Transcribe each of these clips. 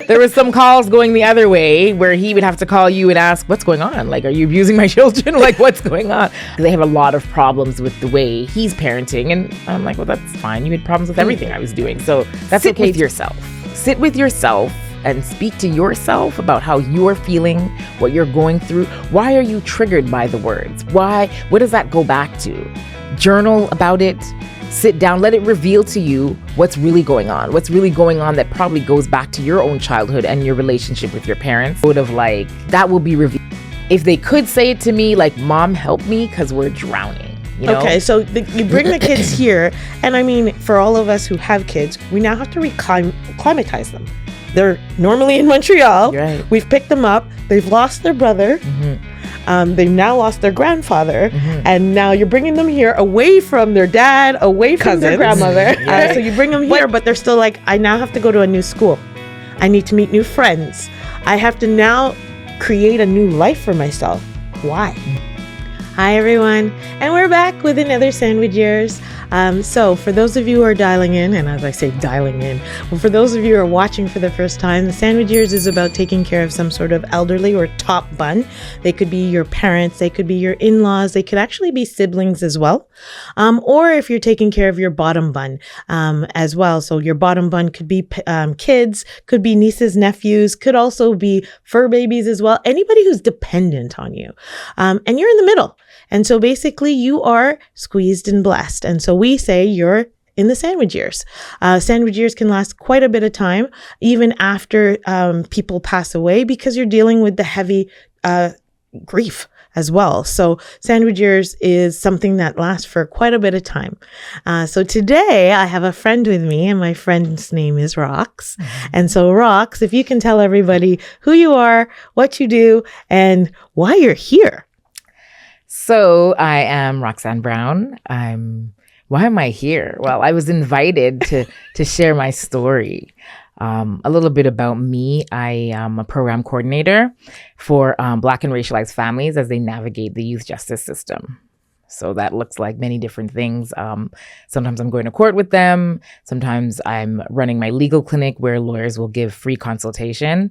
There was some calls going the other way where he would have to call you and ask, what's going on? Like, are you abusing my children? Like, what's going on? They have a lot of problems with the way he's parenting. And I'm like, well, that's fine. You had problems with everything I was doing. So that's okay with yourself. Sit with yourself and speak to yourself about how you're feeling, what you're going through. Why are you triggered by the words? What does that go back to? Journal about it. Sit down, let it reveal to you what's really going on that probably goes back to your own childhood and your relationship with your parents. That will be revealed. If they could say it to me, like, Mom, help me because we're drowning. You know? Okay, so you bring the kids here, and I mean, for all of us who have kids, we now have to acclimatize them. They're normally in Montreal. Right. We've picked them up. They've lost their brother. They've now lost their grandfather, and now you're bringing them here away from their dad, away from their grandmother. Right. So you bring them here, but they're still like, I now have to go to a new school. I need to meet new friends. I have to now create a new life for myself. Why? Hi, everyone. And we're back with another Sandwich Years. So for those of you who are dialing in, and as I say dialing in, well, for those of you who are watching for the first time, the Sandwich Years is about taking care of some sort of elderly or top bun. They could be your parents, they could be your in-laws, they could actually be siblings as well. Or if you're taking care of your bottom bun as well. So your bottom bun could be kids, could be nieces, nephews, could also be fur babies as well. Anybody who's dependent on you. And you're in the middle. And so basically you are squeezed and blessed. And so we say you're in the sandwich years. Sandwich years can last quite a bit of time, even after people pass away, because you're dealing with the heavy grief as well. So sandwich years is something that lasts for quite a bit of time. So today I have a friend with me, and my friend's name is Rox. And so Rox, if you can tell everybody who you are, what you do, and why you're here. So I am Roxanne Brown. Why am I here? Well, I was invited to share my story. A little bit about me. I am a program coordinator for Black and racialized families as they navigate the youth justice system. So that looks like many different things. Sometimes I'm going to court with them. Sometimes I'm running my legal clinic where lawyers will give free consultation.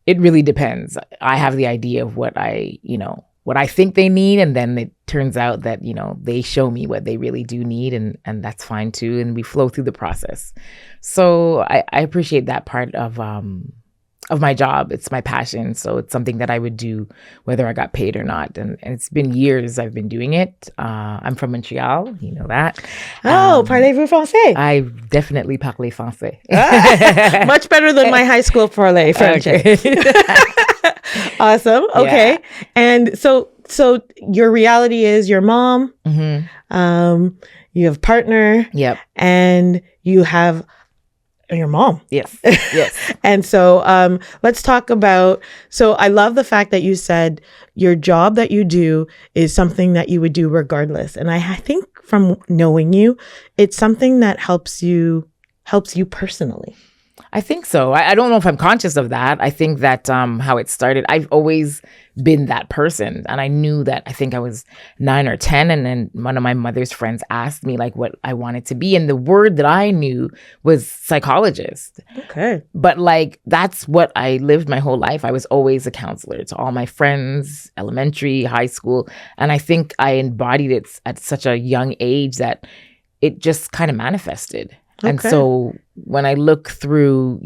It really depends. I have the idea of what I think they need, and then it turns out that, they show me what they really do need, and that's fine too, and we flow through the process. So I appreciate that part of my job. It's my passion, so it's something that I would do whether I got paid or not, and it's been years I've been doing it. I'm from Montreal, you know that. Parlez-vous français? I definitely parle français. Much better than my high school parler French. Okay. Awesome. Okay. Yeah. And so your reality is your mom, you have partner, yep, and you have your mom. Yes. And so let's talk about, so I love the fact that you said your job that you do is something that you would do regardless. And I think from knowing you, it's something that helps you personally. I think so. I don't know if I'm conscious of that. I think that how it started, I've always been that person. And I knew that, I think I was 9 or 10. And then one of my mother's friends asked me like what I wanted to be. And the word that I knew was psychologist. Okay. But like, that's what I lived my whole life. I was always a counselor to all my friends, elementary, high school. And I think I embodied it at such a young age that it just kind of manifested. Okay. And so when I look through,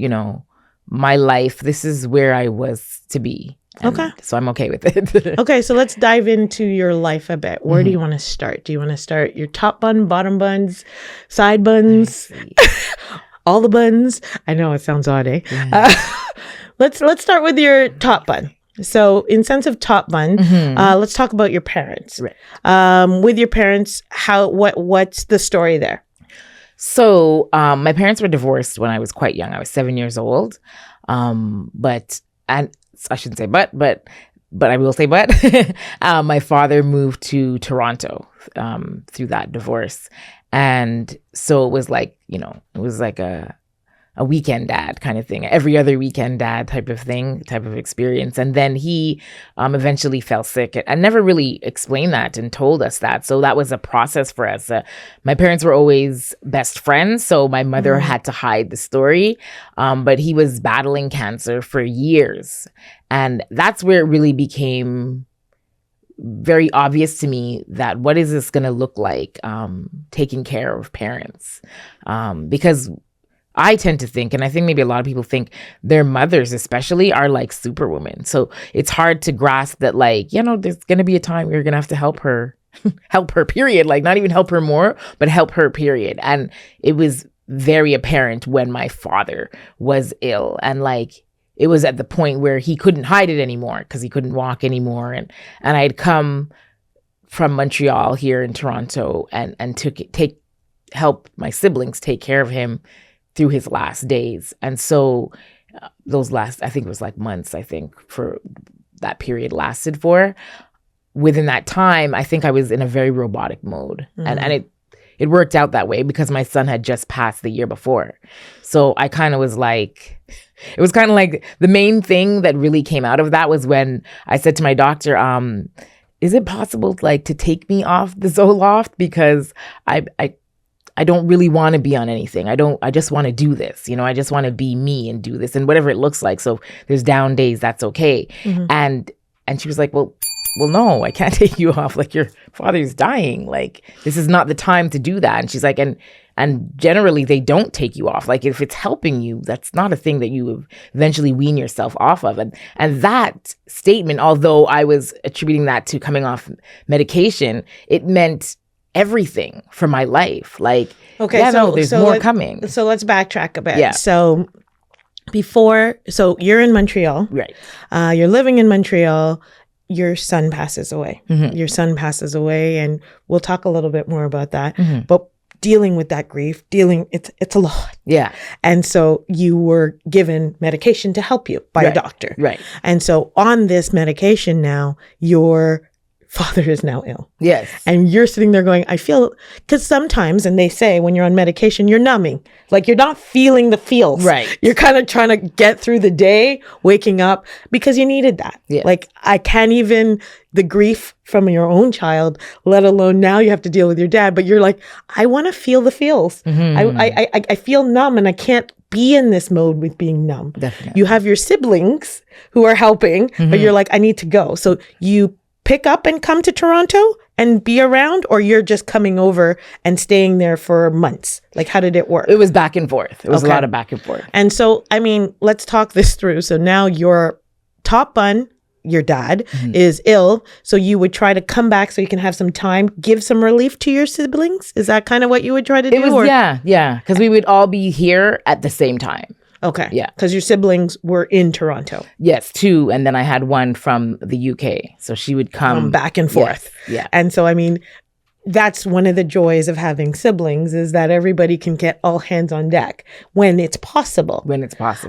my life, this is where I was to be. Okay. So I'm okay with it. Okay. So let's dive into your life a bit. Where do you want to start? Do you want to start your top bun, bottom buns, side buns, all the buns? I know it sounds odd, eh? Yeah. Let's start with your top bun. So in sense of top bun, let's talk about your parents. Right. With your parents, what's the story there? So my parents were divorced when I was quite young. I was 7 years old. But I shouldn't say but I will say but. My father moved to Toronto through that divorce. And so it was like, it was like a a weekend dad kind of thing, every other weekend dad type of experience. And then he eventually fell sick. I never really explained that and told us that. So that was a process for us. My parents were always best friends, so my mother had to hide the story. But he was battling cancer for years. And that's where it really became very obvious to me that what is this going to look like, taking care of parents? Because I tend to think, and I think maybe a lot of people think, their mothers especially are like superwomen. So it's hard to grasp that, like, there's going to be a time where you're going to have to help her, period. Like, not even help her more, but help her, period. And it was very apparent when my father was ill, and like, it was at the point where he couldn't hide it anymore because he couldn't walk anymore. And I'd come from Montreal here in Toronto and help my siblings take care of him through his last days. And so those last, I think it was like months, for that period lasted for. Within that time, I think I was in a very robotic mode. And it worked out that way because my son had just passed the year before. So I kind of was like, it was kind of like the main thing that really came out of that was when I said to my doctor, is it possible like to take me off the Zoloft? Because I don't really want to be on anything. I just want to do this. I just want to be me and do this and whatever it looks like. So there's down days, that's okay. And she was like, well, no, I can't take you off. Like, your father's dying. Like, this is not the time to do that. And she's like, and generally they don't take you off. Like, if it's helping you, that's not a thing that you eventually wean yourself off of. And that statement, although I was attributing that to coming off medication, it meant everything for my life. Like, okay, there's more coming. So let's backtrack a bit. Yeah. So you're in Montreal. Right. You're living in Montreal. Your son passes away. Your son passes away, and we'll talk a little bit more about that. But dealing with that grief, it's a lot. Yeah. And so you were given medication to help you by a doctor. Right. And so on this medication now, your father is now ill. Yes. And you're sitting there going, I feel, because sometimes, and they say when you're on medication, you're numbing. Like, you're not feeling the feels. Right. You're kind of trying to get through the day, waking up, because you needed that. Yeah. Like, I can't even, the grief from your own child, let alone now you have to deal with your dad, but you're like, I want to feel the feels. I feel numb, and I can't be in this mode with being numb. Definitely. You have your siblings who are helping, but you're like, I need to go. So you pick up and come to Toronto and be around, or you're just coming over and staying there for months? Like, how did it work? It was back and forth. It was a lot of back and forth. And so, I mean, let's talk this through. So now your top bun, your dad, is ill. So you would try to come back so you can have some time, give some relief to your siblings? Is that kind of what you would try to do? Yeah. Because we would all be here at the same time. Okay. Yeah. Because your siblings were in Toronto. Yes, 2. And then I had one from the UK. So she would come back and forth. Yes, yeah. And so, I mean, that's one of the joys of having siblings, is that everybody can get all hands on deck when it's possible.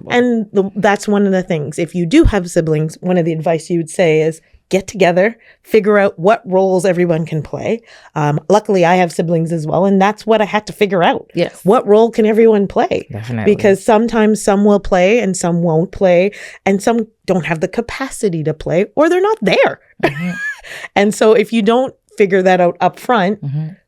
And that's one of the things. If you do have siblings, one of the advice you would say is get together, figure out what roles everyone can play. Luckily, I have siblings as well, and that's what I had to figure out. Yes. What role can everyone play? Definitely. Because sometimes some will play and some won't play, and some don't have the capacity to play, or they're not there. And so if you don't figure that out up front,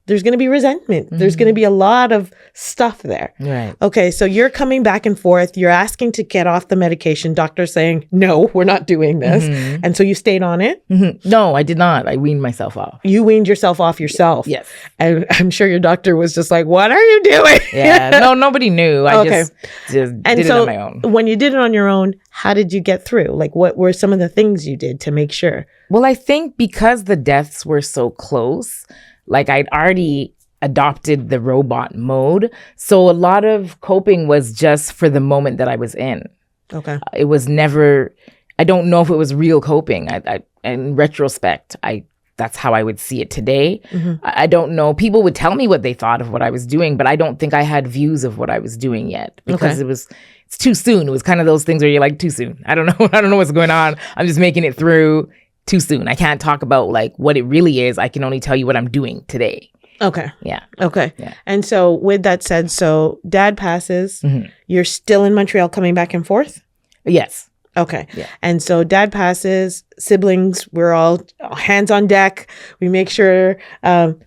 there's going to be resentment. There's going to be a lot of stuff there. Right. Okay, so you're coming back and forth. You're asking to get off the medication. Doctor's saying, no, we're not doing this. And so you stayed on it? No, I did not. I weaned myself off. You weaned yourself off yourself? Yes. And I'm sure your doctor was just like, what are you doing? Yeah. No, nobody knew. I just did it on my own. When you did it on your own, how did you get through? Like, what were some of the things you did to make sure? Well, I think because the deaths were so close, like, I'd already adopted the robot mode. So a lot of coping was just for the moment that I was in. Okay. It was never, I don't know if it was real coping. In retrospect, that's how I would see it today. I don't know. People would tell me what they thought of what I was doing, but I don't think I had views of what I was doing yet, because it's too soon. It was kind of those things where you're like, too soon. I don't know. I don't know what's going on. I'm just making it through. Too soon. I can't talk about like what it really is. I can only tell you what I'm doing today. Okay. Yeah. Okay. Yeah. And so with that said, so dad passes, you're still in Montreal coming back and forth? Yes. Okay. Yeah. And so dad passes, siblings, we're all hands on deck. We make sure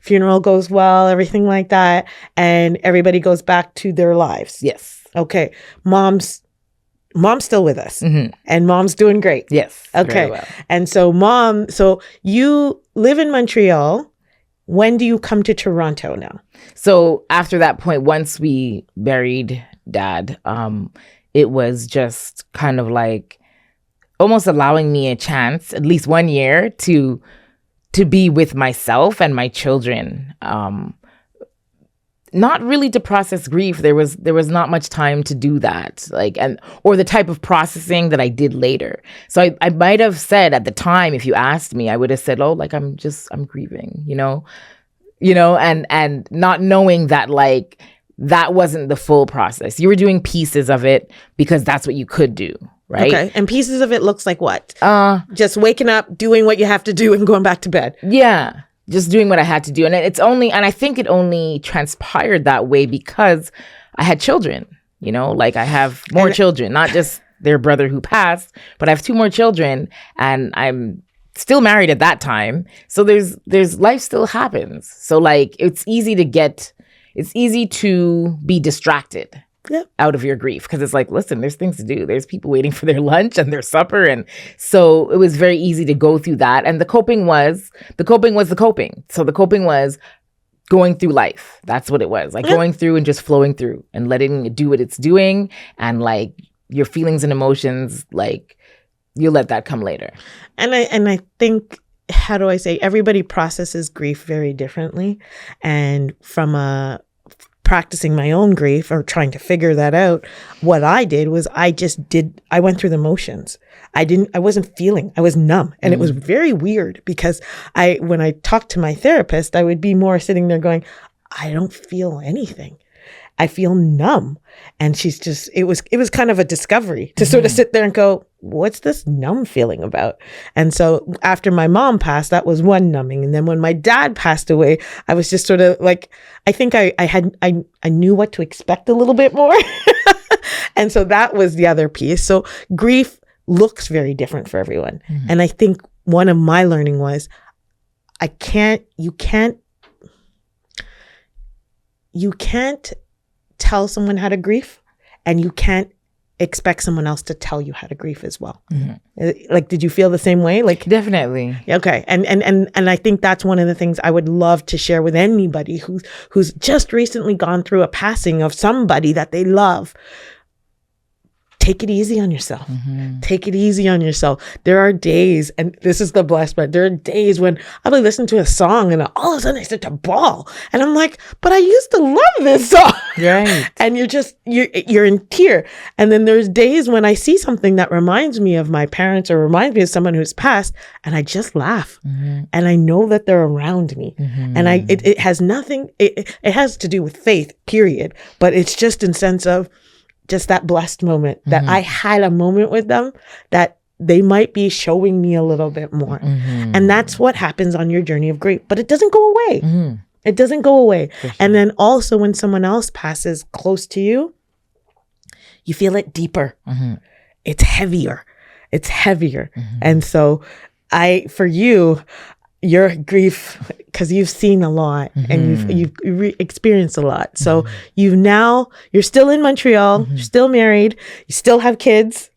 funeral goes well, everything like that. And everybody goes back to their lives. Yes. Okay. Mom's still with us and mom's doing great. Yes. Okay. Very well. And so so you live in Montreal. When do you come to Toronto now? So after that point, once we buried dad, it was just kind of like almost allowing me a chance, at least 1 year, to be with myself and my children. Not really to process grief. There was not much time to do that, or the type of processing that I did later. So I might have said at the time, if you asked me, I would have said, "Oh, like I'm grieving," and not knowing that that wasn't the full process. You were doing pieces of it because that's what you could do, right? Okay. And pieces of it looks like what? Just waking up, doing what you have to do, and going back to bed. Yeah. Just doing what I had to do. And I think it only transpired that way because I had children, I have more children, not just their brother who passed, but I have 2 more children and I'm still married at that time. So there's life still happens. So it's easy to be distracted out of your grief because it's listen, there's things to do. There's people waiting for their lunch and their supper. And so it was very easy to go through that. And the coping was the coping. So the coping was going through life. That's what it was. Going through and just flowing through and letting it do what it's doing. And your feelings and emotions, you let that come later. And I think, how do I say, everybody processes grief very differently. And from practicing my own grief or trying to figure that out, what I did was I went through the motions. I wasn't feeling, I was numb. And it was very weird because when I talked to my therapist, I would be more sitting there going, I don't feel anything. I feel numb. And she's just, it was kind of a discovery to sort of sit there and go, what's this numb feeling about? And so after my mom passed, that was one numbing. And then when my dad passed away, I was just sort of I think I knew what to expect a little bit more. And so that was the other piece. So grief looks very different for everyone. And I think one of my learning was you can't tell someone how to grieve, and you can't expect someone else to tell you how to grieve as well. Did you feel the same way? Definitely. Okay. And I think that's one of the things I would love to share with anybody who's just recently gone through a passing of somebody that they love. Take it easy on yourself. Take it easy on yourself. There are days, and this is the blessed part, there are days when I'll be listening to a song and all of a sudden I start to bawl. And I'm like, but I used to love this song. Right. And you're in tear. And then there's days when I see something that reminds me of my parents or reminds me of someone who's passed, and I just laugh. And I know that they're around me. And it has nothing, it has to do with faith, period. But it's just in sense of, just that blessed moment that I had a moment with them that they might be showing me a little bit more. And that's what happens on your journey of grief. But it doesn't go away. It doesn't go away. Sure. And then also when someone else passes close to you, you feel it deeper. It's heavier. And so for you, your grief, because you've seen a lot and you've experienced a lot. So you're still in Montreal, you're still married, you still have kids.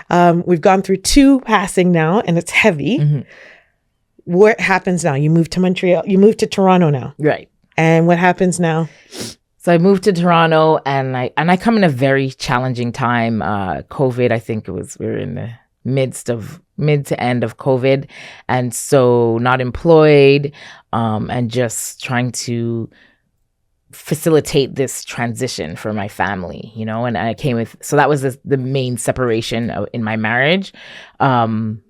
We've gone through 2 passing now, and it's heavy. What happens now? You moved to Montreal, you moved to Toronto now. Right. And what happens now? So I moved to Toronto, and I come in a very challenging time. COVID, I think we were in the mid to end of COVID. And so not employed, and just trying to facilitate this transition for my family, and I came with, so that was the main separation in my marriage, and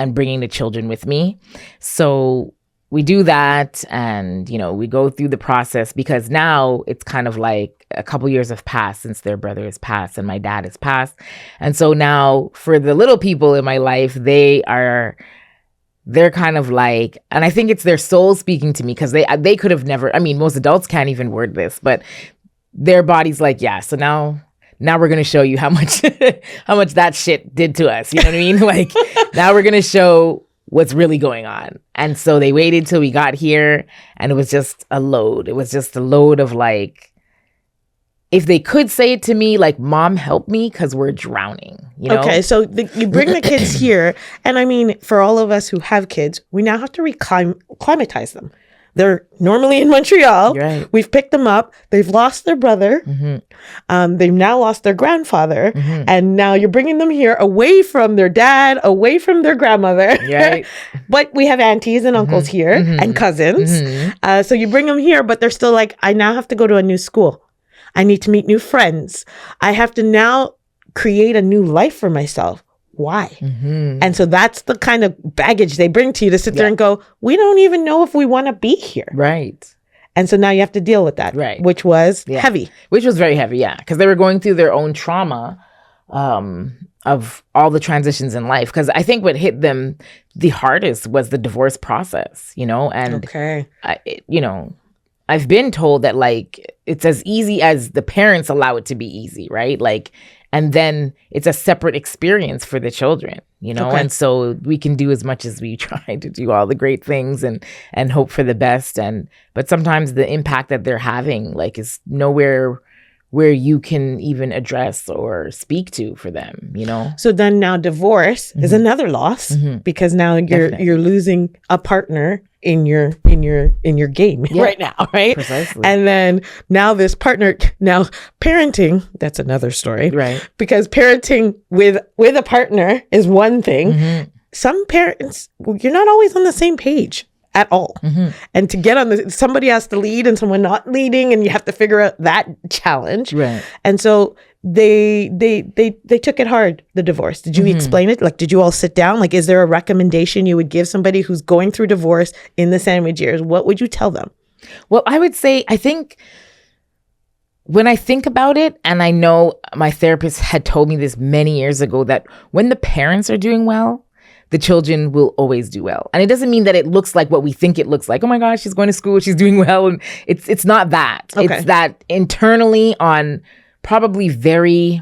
bringing the children with me. So we do that, and, we go through the process, because now it's kind of like a couple years have passed since their brother has passed and my dad has passed. And so now for the little people in my life, they are they're kind of like, and I think it's their soul speaking to me, because they could have never, I mean, most adults can't even word this, but their body's like, yeah, so now we're going to show you how much how much that shit did to us. You know what I mean? Like, now we're going to show what's really going on. And so they waited till we got here, and it was just a load. It was just a load of like, if they could say it to me, like, Mom, help me, because we're drowning, you know? Okay, so you bring the kids here, and I mean, for all of us who have kids, we now have to acclimatize them. They're normally in Montreal. Right. We've picked them up. They've lost their brother. They've now lost their grandfather. And now you're bringing them here away from their dad, away from their grandmother. Right. But we have aunties and uncles here and cousins. So you bring them here, but they're still like, I now have to go to a new school. I need to meet new friends. I have to now create a new life for myself. Why? And so that's the kind of baggage they bring to you, to sit there and go, we don't even know if we want to be here. Right. And so now you have to deal with that, right? Which was heavy. Which was very heavy, yeah. Because they were going through their own trauma of all the transitions in life. Because I think what hit them the hardest was the divorce process, you know? And, I've been told that, like, it's as easy as the parents allow it to be easy, right? Like, and then it's a separate experience for the children, you know? And so we can do as much as we try to do all the great things and hope for the best. But sometimes the impact that they're having, like, is nowhere where you can even address or speak to for them, you know? So then now divorce is another loss, because now you're losing a partner in your game right now, right? Precisely. And then now this partner, now parenting, that's another story, right? Because parenting with a partner is one thing. Some parents, you're not always on the same page at all. And to get on somebody has to lead and someone not leading, and you have to figure out that challenge. Right. And so they took it hard, the divorce. Did you explain it? Like, did you all sit down? Like, is there a recommendation you would give somebody who's going through divorce in the sandwich years? What would you tell them? Well, I would say, I think when I think about it, and I know my therapist had told me this many years ago, that when the parents are doing well, the children will always do well. And it doesn't mean that it looks like what we think it looks like. Oh my gosh, she's going to school, she's doing well. And it's not that. Okay. It's that internally, on probably very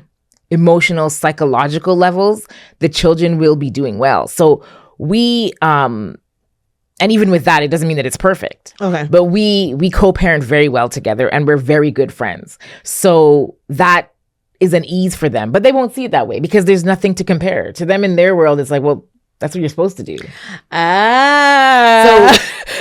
emotional, psychological levels, the children will be doing well. So we, and even with that, it doesn't mean that it's perfect. Okay. But we co-parent very well together, and we're very good friends. So that is an ease for them, but they won't see it that way, because there's nothing to compare to them. In their world, it's like, well, that's what you're supposed to do.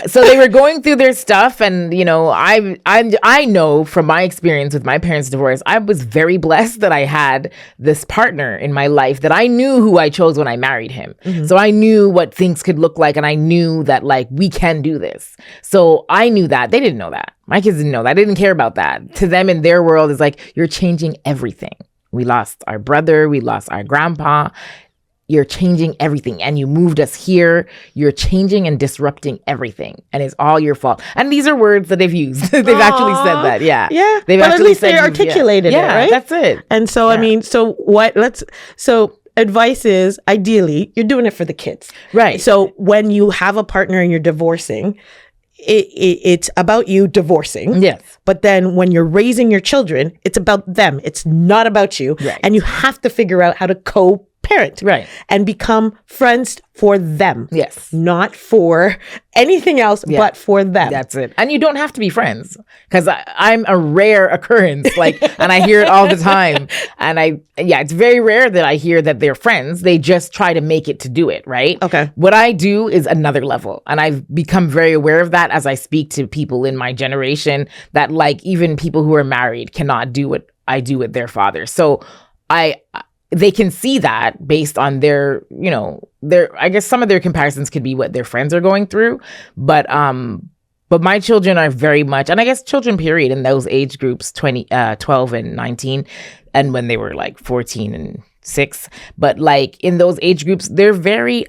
So they were going through their stuff, and you know, I know from my experience with my parents' divorce, I was very blessed that I had this partner in my life that I knew who I chose when I married him. So I knew what things could look like, and I knew that, like, we can do this. So I knew that. They didn't know that. My kids didn't know that. They didn't care about that. To them, in their world, it's like, you're changing everything. We lost our brother. We lost our grandpa. You're changing everything, and you moved us here. You're changing and disrupting everything, and it's all your fault. And these are words that they've used. They've actually said that. Yeah. Yeah. They've but at least they articulated it, right? That's it. And so, I mean, so advice is, ideally, you're doing it for the kids. Right. So when you have a partner and you're divorcing, it's about you divorcing. Yes. But then when you're raising your children, it's about them. It's not about you. Right. And you have to figure out how to co-parent. Right. And become friends for them. Yes. Not for anything else, but for them. That's it. And you don't have to be friends, because I'm a rare occurrence, like, and I hear it all the time. And it's very rare that I hear that they're friends. They just try to make it to do it, right? Okay. What I do is another level. And I've become very aware of that as I speak to people in my generation, that, like, even people who are married cannot do what I do with their father. So they can see that based on their, you know, I guess some of their comparisons could be what their friends are going through. But my children are very much, and I guess children period, in those age groups, 12 and 19, and when they were like 14 and 6. But like in those age groups, they're very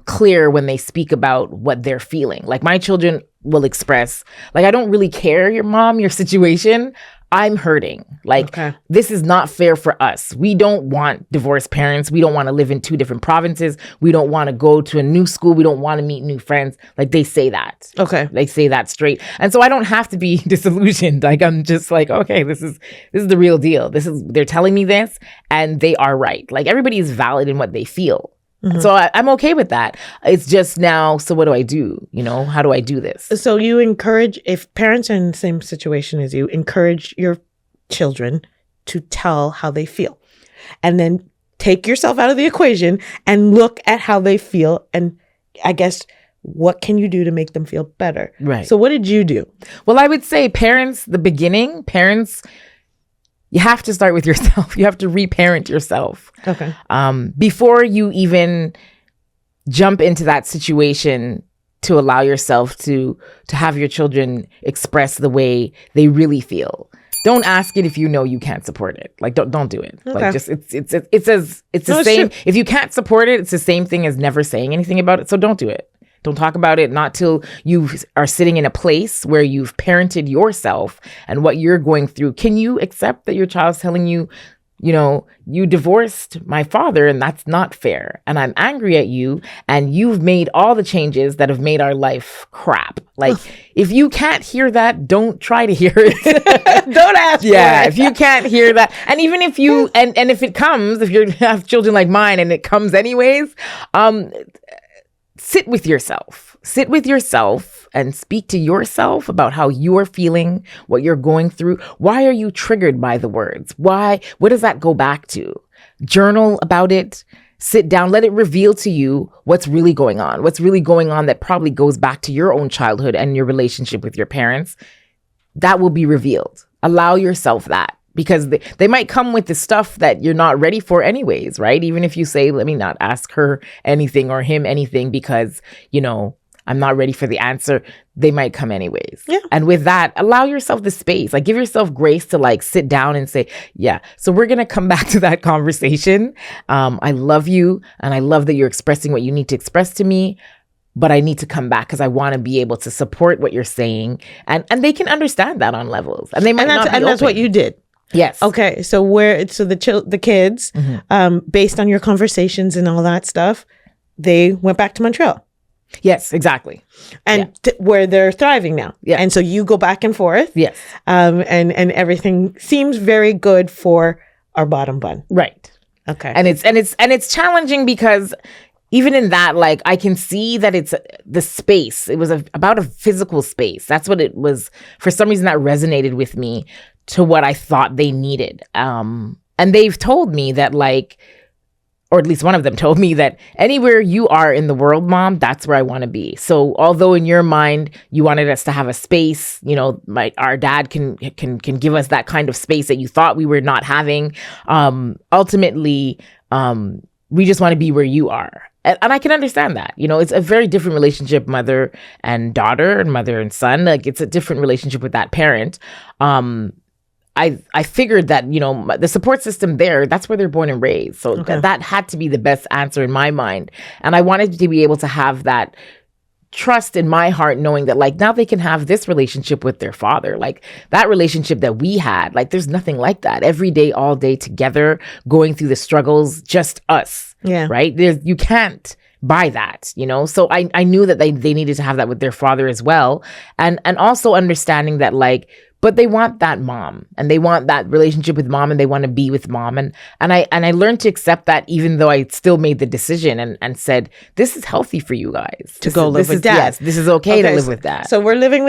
clear when they speak about what they're feeling. Like my children will express, like, I don't really care, your mom, your situation. I'm hurting. Like, Okay. this is not fair for us. We don't want divorced parents. We don't want to live in 2 different provinces. We don't want to go to a new school. We don't want to meet new friends. Like, they say that. Okay. They say that straight. And so I don't have to be disillusioned. Like, I'm just like, okay, this is the real deal. They're telling me this and they are right. Like, everybody is valid in what they feel. So I'm okay with that. It's just now, so what do I do? How do I do this? So you encourage, if parents are in the same situation as you, encourage your children to tell how they feel. And then take yourself out of the equation and look at how they feel. And I guess, what can you do to make them feel better? Right. So what did you do? Well, I would say parents, you have to start with yourself. You have to reparent yourself. Okay. Before you even jump into that situation to allow yourself to have your children express the way they really feel. Don't ask it if you know you can't support it. Like, don't do it. Okay. Like, just it's the same. True. If you can't support it, it's the same thing as never saying anything about it. So don't do it. Don't talk about it, not till you are sitting in a place where you've parented yourself and what you're going through. Can you accept that your child's telling you, you divorced my father and that's not fair. And I'm angry at you and you've made all the changes that have made our life crap. Like, if you can't hear that, don't try to hear it. Don't ask. Yeah, for it. if you can't hear that. And even if you, and if it comes, if you have children like mine and it comes anyways, sit with yourself and speak to yourself about how you're feeling, what you're going through. Why are you triggered by the words? What does that go back to? Journal about it. Sit down, let it reveal to you what's really going on that probably goes back to your own childhood and your relationship with your parents. That will be revealed. Allow yourself that. Because they might come with the stuff that you're not ready for anyways, right? Even if you say, let me not ask her anything or him anything because, I'm not ready for the answer, they might come anyways. Yeah. And with that, allow yourself the space. Like, give yourself grace to like sit down and say, yeah, so we're going to come back to that conversation. I love you and I love that you're expressing what you need to express to me. But I need to come back because I want to be able to support what you're saying. And they can understand that on levels. And they might not be And that's open. what you did. Yes. Okay. So the kids, based on your conversations and all that stuff, they went back to Montreal. Yes, exactly. And where they're thriving now. Yeah. And so you go back and forth. Yes. And everything seems very good for our bottom bun. Right. Okay. And it's challenging because even in that, like, I can see that it's the space. It was about a physical space. That's what it was. For some reason, that resonated with me to what I thought they needed. And they've told me that, like, or at least one of them told me that anywhere you are in the world, Mom, that's where I want to be. So although in your mind, you wanted us to have a space, our dad can give us that kind of space that you thought we were not having. Ultimately, we just want to be where you are. And I can understand that. It's a very different relationship, mother and daughter and mother and son. Like, it's a different relationship with that parent. I figured that, the support system there, that's where they're born and raised. So that had to be the best answer in my mind. And I wanted to be able to have that trust in my heart, knowing that, like, now they can have this relationship with their father. Like, that relationship that we had, like, there's nothing like that. Every day, all day together, going through the struggles, just us. Yeah. Right? You can't buy that, So I knew that they needed to have that with their father as well. And also understanding that, like, but they want that mom and they want that relationship with mom and they want to be with mom. And I learned to accept that, even though I still made the decision and said, this is healthy for you guys to go live with dad. Yes, this is okay to live with dad. So they're living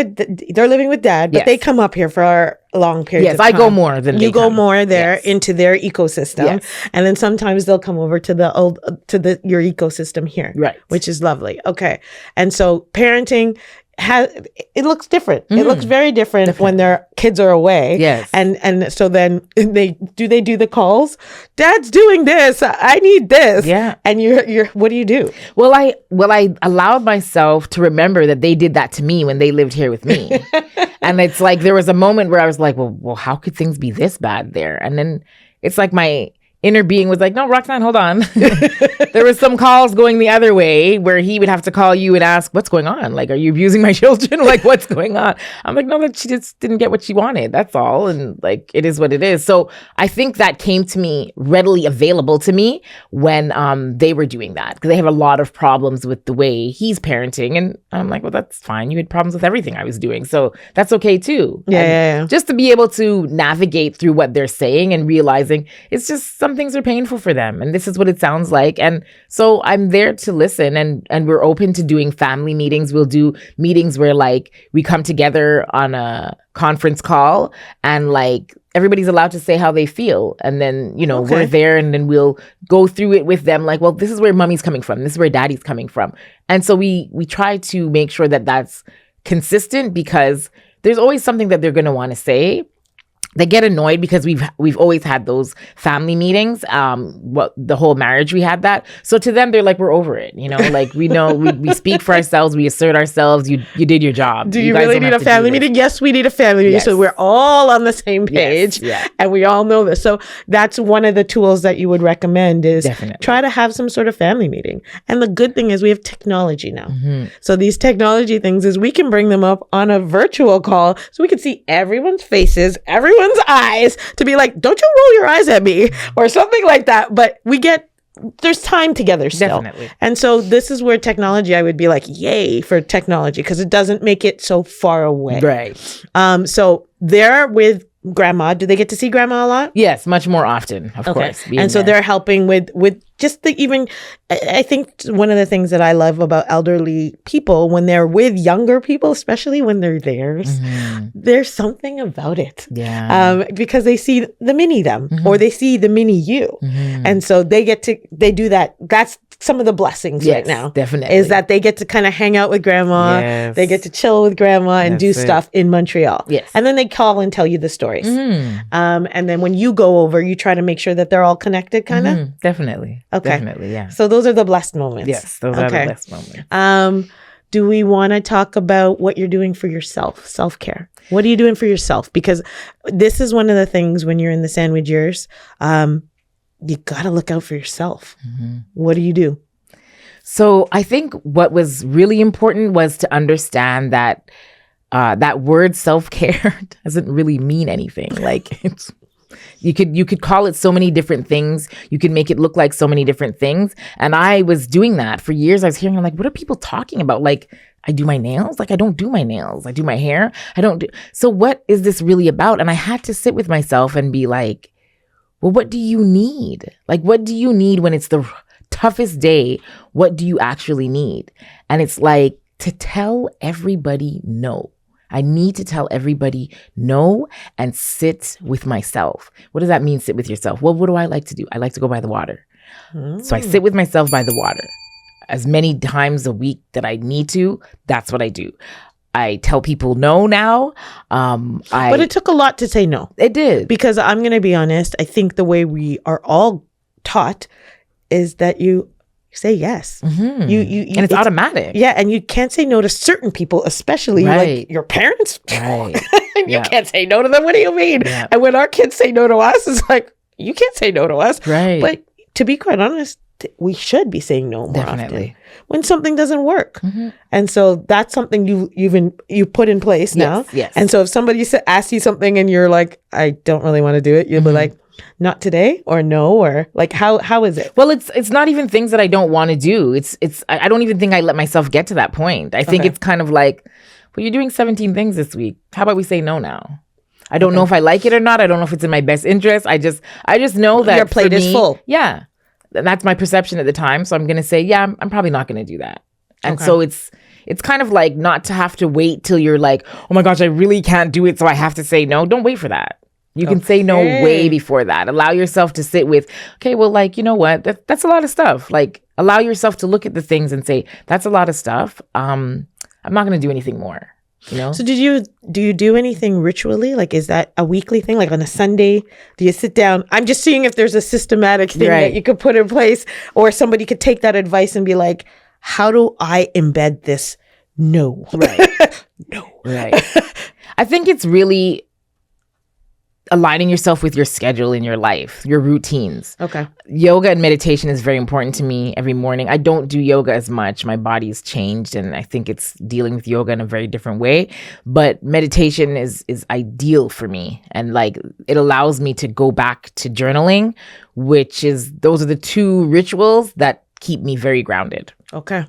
with dad, but they come up here for our long periods of time. Yes, I go more than you go more there into their ecosystem. Yes. And then sometimes they'll come over to your ecosystem here. Right. Which is lovely. Okay. And so parenting it looks different. It looks very different when their kids are away. Yes. And so then they do the calls. Dad's doing this. I need this. Yeah. And you're what do you do? Well, I allowed myself to remember that they did that to me when they lived here with me. And it's like there was a moment where I was like, well, how could things be this bad there? And then it's like inner being was like, no, Roxanne, hold on. There was some calls going the other way where he would have to call you and ask, what's going on? Like, are you abusing my children? Like, what's going on? I'm like, no, that she just didn't get what she wanted. That's all. And like, it is what it is. So I think that came to me readily available to me when they were doing that, because they have a lot of problems with the way he's parenting. And I'm like, well, that's fine. You had problems with everything I was doing. So that's okay too. Yeah. Just to be able to navigate through what they're saying and realizing it's just some things are painful for them. And this is what it sounds like. And so I'm there to listen, and we're open to doing family meetings. We'll do meetings where like we come together on a conference call and like everybody's allowed to say how they feel. And then, we're there and then we'll go through it with them. Like, well, this is where mommy's coming from. This is where daddy's coming from. And so we try to make sure that that's consistent, because there's always something that they're going to want to say. They get annoyed because we've always had those family meetings. The whole marriage, we had that. So to them, they're like, we're over it. Like we know we speak for ourselves, we assert ourselves. You did your job. Do you really need a family meeting? Yes, we need a family meeting. Yes. So we're all on the same page, and we all know this. So that's one of the tools that you would recommend is Definitely. Try to have some sort of family meeting. And the good thing is we have technology now. So these technology things is we can bring them up on a virtual call, so we can see everyone's faces, everyone's eyes, to be like, don't you roll your eyes at me or something like that. But there's time together still. Definitely. And so this is where technology, I would be like, yay for technology, because it doesn't make it so far away. Right. So they're with grandma. Do they get to see grandma a lot? Yes, much more often, of course. And so they're helping with just I think one of the things that I love about elderly people, when they're with younger people, especially when they're theirs, there's something about it. Yeah. Because they see the mini them, or they see the mini you. And so they do that. That's some of the blessings right now. Definitely. Is that they get to kind of hang out with grandma. Yes. They get to chill with grandma and do stuff in Montreal. Yes. And then they call and tell you the stories. And then when you go over, you try to make sure that they're all connected, kind of. Definitely. Okay. Definitely. Yeah. So those are the blessed moments. Yes, those are the blessed moments. Do we want to talk about what you're doing for yourself, self-care? What are you doing for yourself? Because this is one of the things when you're in the sandwich years, you got to look out for yourself. What do you do? So I think what was really important was to understand that that word self-care doesn't really mean anything. Like you could call it so many different things. You could make it look like so many different things. And I was doing that for years. I was hearing, I'm like, what are people talking about? Like, I do my nails? Like, I don't do my nails. I do my hair. I don't do. So what is this really about? And I had to sit with myself and be like, well, what do you need? Like, what do you need when it's the toughest day? What do you actually need? And it's like to tell everybody no. I need to tell everybody no and sit with myself. What does that mean, sit with yourself? Well, what do I like to do? I like to go by the water. So I sit with myself by the water. As many times a week that I need to, that's what I do. I tell people no now. But it took a lot to say no. It did. Because I'm going to be honest, I think the way we are all taught is that you say yes. You and it's automatic. Yeah, and you can't say no to certain people, especially like your parents. Right. You can't say no to them. What do you mean? Yeah. And when our kids say no to us, it's like, you can't say no to us. Right. But to be quite honest, we should be saying no more often when something doesn't work. And so that's something you put in place now. Yes. And so if somebody asks you something and you're like, I don't really want to do it, you'll be like, not today, or no, or like how is it? Well, it's not even things that I don't want to do. I don't even think I let myself get to that point. I think it's kind of like, well, you're doing 17 things this week. How about we say no now? I don't know if I like it or not. I don't know if it's in my best interest. I just know that your plate is full. Yeah. And that's my perception at the time. So I'm going to say, yeah, I'm probably not going to do that. And so it's kind of like not to have to wait till you're like, oh my gosh, I really can't do it, so I have to say no. Don't wait for that. You can say no way before that. Allow yourself to sit with, okay, well, like, you know what? That's a lot of stuff. Like, allow yourself to look at the things and say, that's a lot of stuff. I'm not going to do anything more. You know? So do you do anything ritually? Like, is that a weekly thing? Like on a Sunday, do you sit down? I'm just seeing if there's a systematic thing that you could put in place, or somebody could take that advice and be like, how do I embed this? No. Right. No. Right. I think it's really aligning yourself with your schedule in your life, your routines. Okay. Yoga and meditation is very important to me every morning. I don't do yoga as much. My body's changed, and I think it's dealing with yoga in a very different way. But meditation is ideal for me. And like, it allows me to go back to journaling, those are the two rituals that keep me very grounded. Okay.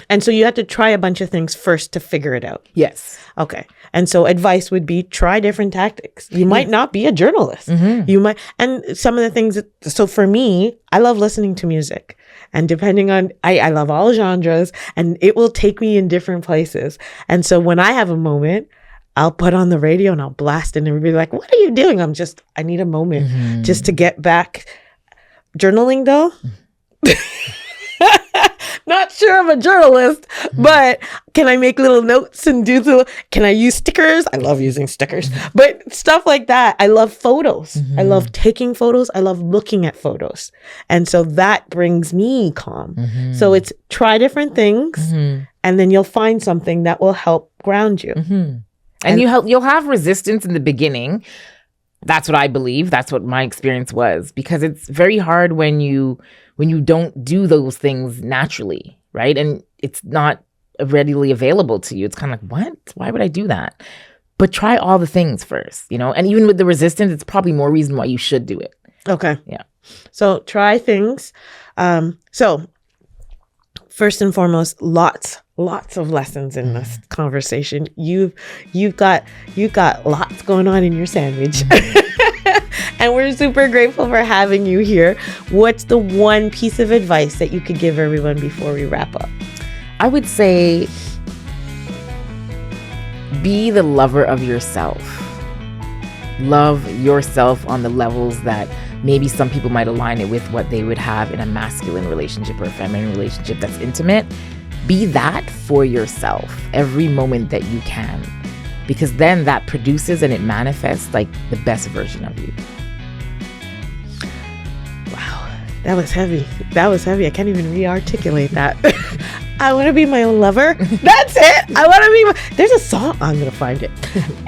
And so you had to try a bunch of things first to figure it out. Yes. Okay. And so advice would be try different tactics. You might not be a journalist. You might, and some of the things, so for me, I love listening to music. And depending on, I love all genres, and it will take me in different places. And so when I have a moment, I'll put on the radio and I'll blast it, and everybody like, what are you doing? I need a moment just to get back. Journaling though? Not sure I'm a journalist, but can I make little notes and can I use stickers? I love using stickers, but stuff like that. I love photos. I love taking photos. I love looking at photos. And so that brings me calm. So it's try different things, and then you'll find something that will help ground you. And you'll have resistance in the beginning. That's what I believe. That's what my experience was, because it's very hard when you don't do those things naturally, right? And it's not readily available to you. It's kind of like, what? Why would I do that? But try all the things first, And even with the resistance, it's probably more reason why you should do it. Okay. Yeah. So try things. So first and foremost, lots of lessons in this conversation. You've got lots going on in your sandwich. And we're super grateful for having you here. What's the one piece of advice that you could give everyone before we wrap up? I would say be the lover of yourself. Love yourself on the levels that maybe some people might align it with what they would have in a masculine relationship or a feminine relationship that's intimate. Be that for yourself every moment that you can, because then that produces and it manifests like the best version of you. Wow, that was heavy. I can't even re-articulate that. I want to be my own lover. That's it. I want to be there's a song. I'm going to find it.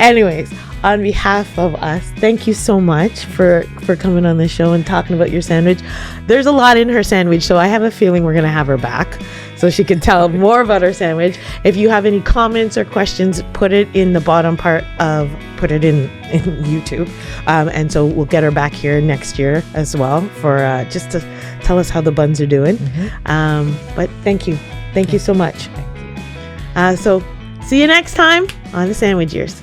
Anyways, on behalf of us, thank you so much for coming on the show and talking about your sandwich. There's a lot in her sandwich, so I have a feeling we're going to have her back so she can tell more about her sandwich. If you have any comments or questions, put it in the bottom part put it in YouTube. And so we'll get her back here next year as well for just to tell us how the buns are doing. But thank you. Thank you so much. Thank you. So see you next time on the Sandwich Years.